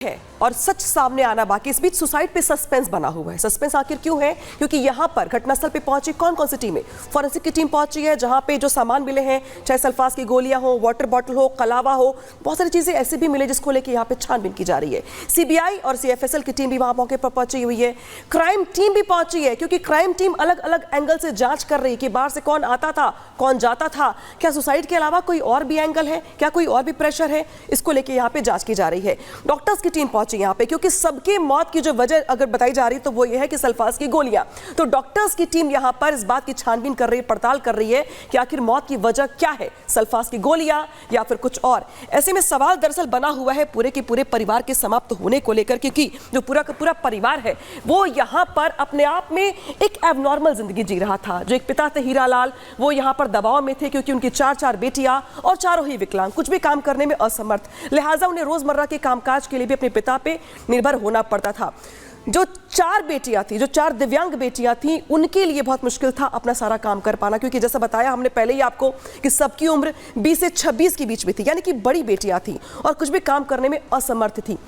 है और सच सामने आना बाकी। इस बीच सुसाइड पे सस्पेंस बना हुआ है। सस्पेंस आखिर क्यों है? क्योंकि यहां पर घटनास्थल पे पहुंची कौन सी टीमें? फॉरेंसिक की टीम पहुंची है, जहां पे जो सामान मिले हैं, चाहे सल्फास की गोलियां हो, वाटर बॉटल हो, कलावा हो, बहुत सारी चीजें ऐसी भी मिले जिसको लेकर यहां पे छानबीन की जा रही है। सीबीआई और सीएफएसएल की टीम भी वहां मौके पर पहुंची हुई है। क्राइम टीम भी पहुंची है, क्योंकि क्राइम टीम अलग अलग एंगल से जांच कर रही है कि बाहर से कौन आता था, कौन जाता था, क्या सुसाइड के अलावा कोई और भी एंगल है, क्या कोई और भी प्रेशर है, इसको लेकर यहां पे जांच की जा रही है। डॉक्टर्स की टीम पहुंची यहां पे, क्योंकि सबके मौत की जो वजह अगर बताई जा रही है तो वो ये है कि सल्फास की गोलियां। तो डॉक्टर्स की टीम यहां पर इस बात की छानबीन कर रही है, पड़ताल कर रही है कि आखिर मौत की वजह क्या है, सल्फास की गोलियां या फिर कुछ और। ऐसे में सवाल दरअसल बना हुआ है पूरे के पूरे परिवार के समाप्त होने को लेकर, क्योंकि जो पूरा का पूरा परिवार है वो यहां पर अपने आप में एक एबनॉर्मल जिंदगी जी रहा था। जो एक पिता थे हीरालाल, वो यहां पर दबाव में थे क्योंकि उनकी चार बेटियां और चारों ही विकलांग, कुछ भी काम करने में असमर्थ, लिहाजा उन्हें रोजमर्रा के कामकाज के लिए भी अपने पिता पे निर्भर होना पड़ता था। जो चार बेटियां थी, जो चार दिव्यांग बेटियां थी, उनके लिए बहुत मुश्किल था अपना सारा काम कर पाना, क्योंकि जैसा बताया हमने पहले ही आपको कि सबकी उम्र 20 से 26 के बीच में थी, यानी कि बड़ी बेटियां थी और कुछ भी काम करने में असमर्थ थी।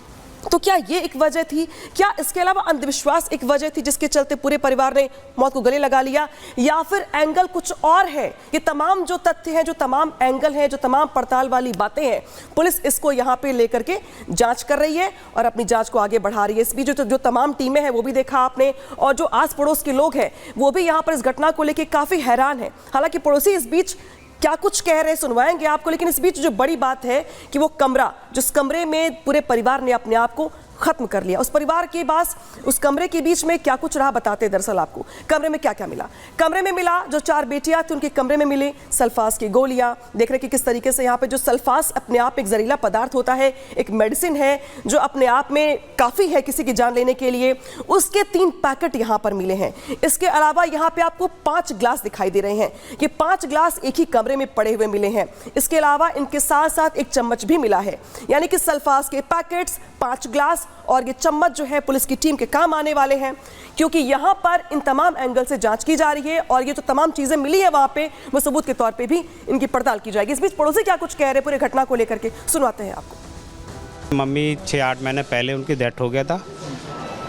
तो क्या ये एक वजह थी? क्या इसके अलावा अंधविश्वास एक वजह थी जिसके चलते पूरे परिवार ने मौत को गले लगा लिया, या फिर एंगल कुछ और है? ये तमाम जो तथ्य हैं, जो तमाम एंगल हैं, जो तमाम पड़ताल वाली बातें हैं, पुलिस इसको यहाँ पे लेकर के जांच कर रही है और अपनी जांच को आगे बढ़ा रही है। इस बीच जो तमाम टीमें हैं वो भी देखा आपने, और जो आस पड़ोस के लोग हैं वो भी यहाँ पर इस घटना को लेकर काफी हैरान है। हालांकि पड़ोसी इस बीच क्या कुछ कह रहे हैं सुनवाएंगे आपको, लेकिन इस बीच जो बड़ी बात है कि वो कमरा, जिस कमरे में पूरे परिवार ने अपने आप को खत्म कर लिया, उस परिवार के पास उस कमरे के बीच में क्या कुछ रहा बताते हैं दरअसल आपको। कमरे में क्या क्या मिला? कमरे में मिला, जो चार बेटियां थी उनके कमरे में मिले सल्फास की गोलियां। देख रहे कि किस तरीके से यहाँ पे जो सल्फास अपने आप एक जहरीला पदार्थ होता है, एक मेडिसिन है जो अपने आप में काफी है किसी की जान लेने के लिए, उसके 3 पैकेट यहाँ पर मिले हैं। इसके अलावा यहाँ पे आपको 5 ग्लास दिखाई दे रहे हैं। ये 5 ग्लास एक ही कमरे में पड़े हुए मिले हैं। इसके अलावा इनके साथ साथ एक चम्मच भी मिला है, यानी कि सल्फास के पैकेट्स, 5 ग्लास और ये चम्मच जो है पुलिस की टीम के काम आने वाले हैं, क्योंकि यहाँ पर इन तमाम एंगल से जांच की जा रही है और ये जो तमाम चीजें मिली है वहां पे वो सबूत के तौर पे भी इनकी पड़ताल की जाएगी। इस बीच पड़ोसी क्या कुछ कह रहे हैं पूरे घटना को लेकर के, सुनवाते हैं आपको। मम्मी 6-8 महीने पहले उनकी डेथ हो गया था,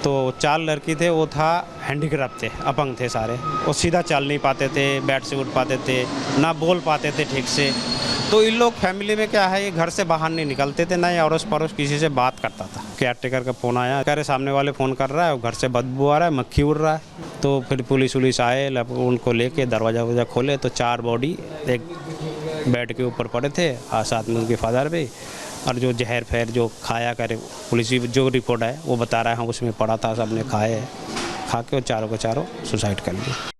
तो 4 लड़की थे, वो था हैंडीक्राफ्ट थे, अपंग थे सारे, वो सीधा चल नहीं पाते थे, बेड से उठ पाते थे, ना बोल पाते थे ठीक से। तो इन लोग फैमिली में क्या है, ये घर से बाहर नहीं निकलते थे, ना ही अड़ोस पड़ोस किसी से बात करता था। केयर टेकर का फ़ोन आया, कह रहे सामने वाले फ़ोन कर रहा है, घर से बदबू आ रहा है, मक्खी उड़ रहा है। तो फिर पुलिस आए, उनको लेके दरवाज़ा खोले तो 4 बॉडी एक बेड के ऊपर पड़े थे, साथ में उनके फादर भी, और जो जहर फहर जो खाया करे, पुलिस जो रिपोर्ट है वो बता रहा है, उसमें पड़ा था, सबने खाए, खा के वो चारों के चारों सुसाइड कर लिए।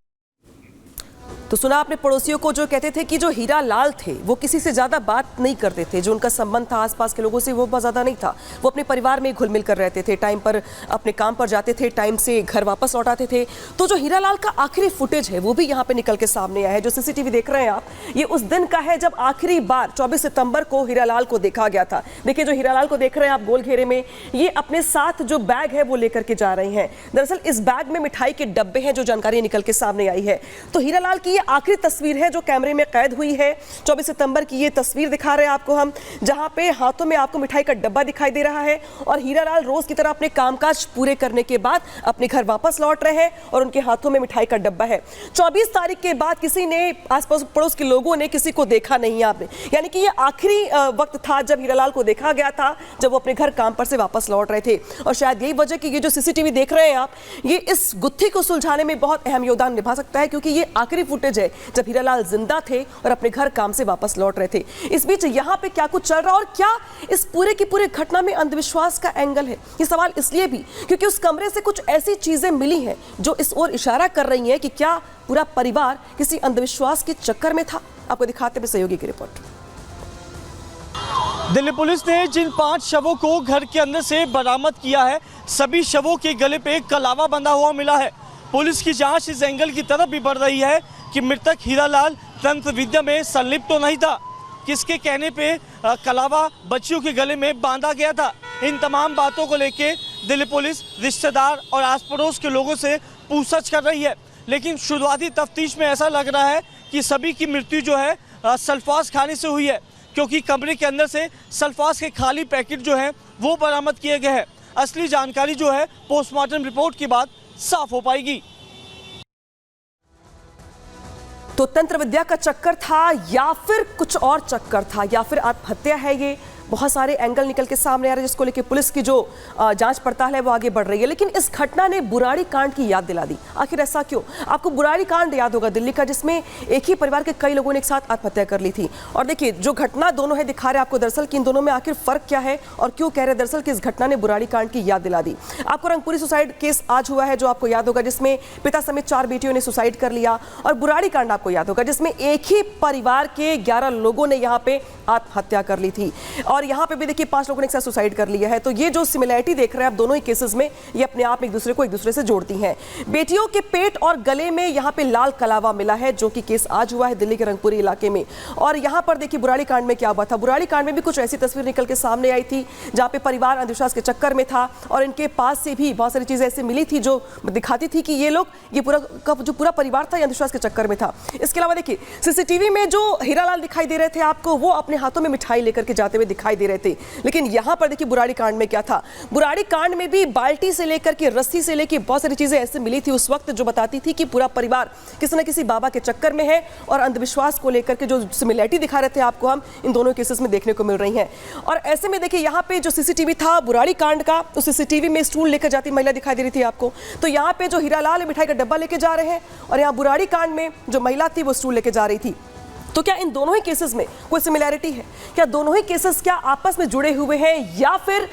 तो सुना आपने पड़ोसियों को, जो कहते थे कि जो हीरालाल थे वो किसी से ज़्यादा बात नहीं करते थे, जो उनका संबंध था आसपास के लोगों से वो बहुत ज़्यादा नहीं था, वो अपने परिवार में घुल मिल कर रहते थे, टाइम पर अपने काम पर जाते थे, टाइम से घर वापस लौट आते थे। तो जो हीरालाल का आखिरी फुटेज है वो भी यहाँ पे निकल के सामने आया है। जो सीसीटीवी देख रहे हैं आप, ये उस दिन का है जब आखिरी बार 24 सितंबर को हीरालाल को देखा गया था। देखिए, जो हीरालाल को देख रहे हैं आप गोल घेरे में, ये अपने साथ जो बैग है वो लेकर के जा रहे हैं। दरअसल इस बैग में मिठाई के डब्बे हैं, जो जानकारी निकल के सामने आई है। तो हीरालाल की आखिरी तस्वीर है जो कैमरे में कैद हुई है। 24 सितंबर की ये तस्वीर दिखा रहे हैं आपको हम, जहां पे हाथों में आपको मिठाई का डब्बा दिखाई दे रहा है और हीरालाल रोज की तरह अपने कामकाज पूरे करने के बाद अपने घर वापस लौट रहे हैं और उनके हाथों में मिठाई का डब्बा है। 24 तारीख के बाद किसी ने, आसपास पड़ोस के लोगों ने किसी को देखा नहीं आपने, यानी कि ये आखिरी वक्त था जब हीरालाल को देखा गया था, जब वो अपने घर काम पर से वापस लौट रहे थे। और शायद यही वजह कि ये जो सीसीटीवी देख रहे हैं आप, ये इस गुत्थी को सुलझाने में बहुत अहम योगदान निभा सकता है, क्योंकि ये आखिरी फुटेज है जब हीरालाल जिंदा थे और अपने घर काम से वापस लौट रहे थे। इस बीच यहाँ पे क्या कुछ चल रहा, और क्या इस पूरे की पूरे घटना में अंधविश्वास का एंगल है? ये सवाल इसलिए भी क्योंकि उस कमरे से कुछ ऐसी चीजें मिली हैं जो इस ओर इशारा कर रही हैं कि क्या पूरा परिवार किसी अंधविश्वास के चक्कर में था। आपको दिखाते हैं सहयोगी की रिपोर्ट। दिल्ली पुलिस ने जिन 5 शवों को घर के अंदर से बरामद किया है, सभी शवों के गले पे कलावा बंधा हुआ मिला है। पुलिस की जांच इस एंगल की तरफ भी बढ़ रही है कि मृतक हीरालाल तंत्र विद्या में संलिप्त तो नहीं था, किसके कहने पे कलावा बच्चियों के गले में बांधा गया था। इन तमाम बातों को लेके दिल्ली पुलिस रिश्तेदार और आस पड़ोस के लोगों से पूछताछ कर रही है, लेकिन शुरुआती तफ्तीश में ऐसा लग रहा है कि सभी की मृत्यु जो है सल्फास खाने से हुई है। क्योंकि कमरे के अंदर से सल्फास के खाली पैकेट जो हैं वो बरामद किए गए हैं। असली जानकारी जो है पोस्टमार्टम रिपोर्ट के बाद साफ हो पाएगी। तो तंत्र विद्या का चक्कर था या फिर कुछ और चक्कर था या फिर आत्महत्या है? ये बहुत सारे एंगल निकल के सामने आ रहे हैं, जिसको लेकर पुलिस की जो जांच पड़ताल है वो आगे बढ़ रही है। लेकिन इस घटना ने बुराड़ी कांड की याद दिला दी। आखिर ऐसा क्यों? आपको बुराड़ी कांड याद होगा दिल्ली का, जिसमें एक ही परिवार के कई लोगों ने एक साथ आत्महत्या कर ली थी। और देखिए जो घटना दोनों है दिखा रहे हैं आपको दरअसल कि इन दोनों में आखिर फर्क क्या है और क्यों कह रहे हैं दरअसल कि इस घटना ने बुराड़ी कांड की याद दिला दी। आपको रंगपुरी सुसाइड केस आज हुआ है जो आपको याद होगा, जिसमें पिता समेत 4 बेटियों ने सुसाइड कर लिया। और बुराड़ी कांड आपको याद होगा जिसमें एक ही परिवार के 11 लोगों ने यहाँ पे आत्महत्या कर ली थी। और यहाँ पे भी देखिए 5 लोगों ने एक साथ सुसाइड कर लिया है। तो ये जो सिमिलैरिटी देख रहे हैं आप दोनों ही केसेस में, ये अपने आप में एक दूसरे से जोड़ती हैं। बेटियों के पेट और गले में यहाँ पे लाल कलावा मिला है, जो कि केस आज हुआ है दिल्ली के रंगपुरी इलाके में। और यहाँ पर देखिए बुराड़ी कांड में क्या हुआ था। बुराड़ी कांड में भी कुछ ऐसी तस्वीर निकल के सामने आई थी जहाँ पे परिवार अंधविश्वास के चक्कर में था और इनके पास से भी बहुत सारी चीजें ऐसी मिली थी जो दिखाती थी कि ये पूरा परिवार था ये अंधविश्वास के चक्कर में था। इसके अलावा देखिए सीसीटीवी में जो हीरालाल दिखाई दे रहे थे आपको, वो अपने हाथों में मिठाई लेकर के जाते हुए दिखाई दे रहे थे। लेकिन यहाँ पर देखिए बुराड़ी कांड में क्या था। बुराड़ी कांड में भी बाल्टी से लेकर के रस्सी से लेकर बहुत सारी चीजें ऐसे मिली थी उस वक्त जो बताती थी कि पूरा परिवार किसी न किसी बाबा के चक्कर में है। और अंधविश्वास को लेकर के जो सिमिलैरिटी दिखा रहे थे आपको हम इन दोनों केसेस में देखने को मिल रही है। और ऐसे में देखिए यहाँ पे जो सीसीटीवी था बुराड़ी कांड का, उस सीसीटीवी में स्टूल लेकर जाती महिला दिखाई दे रही थी आपको। तो यहाँ पे जो हीरालाल मिठाई का डब्बा लेके जा रहे हैं और यहाँ बुराड़ी कांड में जो महिला थी वो स्टूल लेके जा रही थी। तो क्या इन दोनों ही केसेस में कोई सिमिलैरिटी है? क्या दोनों ही केसेस क्या आपस में जुड़े हुए हैं या फिर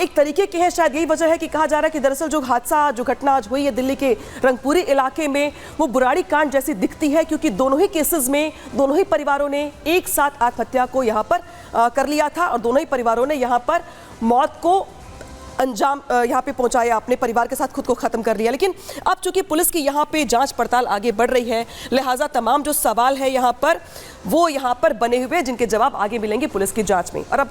एक तरीके के हैं? शायद यही वजह है कि कहा जा रहा है कि दरअसल जो घटना आज हुई है दिल्ली के रंगपुरी इलाके में, वो बुराड़ी कांड जैसी दिखती है, क्योंकि दोनों ही केसेस में दोनों ही परिवारों ने एक साथ आत्महत्या को यहाँ पर कर लिया था और दोनों ही परिवारों ने यहाँ पर मौत को अंजाम यहाँ पे पहुंचाया, अपने परिवार के साथ खुद को खत्म कर लिया। लेकिन अब चूंकि पुलिस की यहाँ पे जांच पड़ताल आगे बढ़ रही है, लिहाजा तमाम जो सवाल है यहाँ पर वो यहाँ पर बने हुए, जिनके जवाब आगे मिलेंगे पुलिस की जांच में। और अब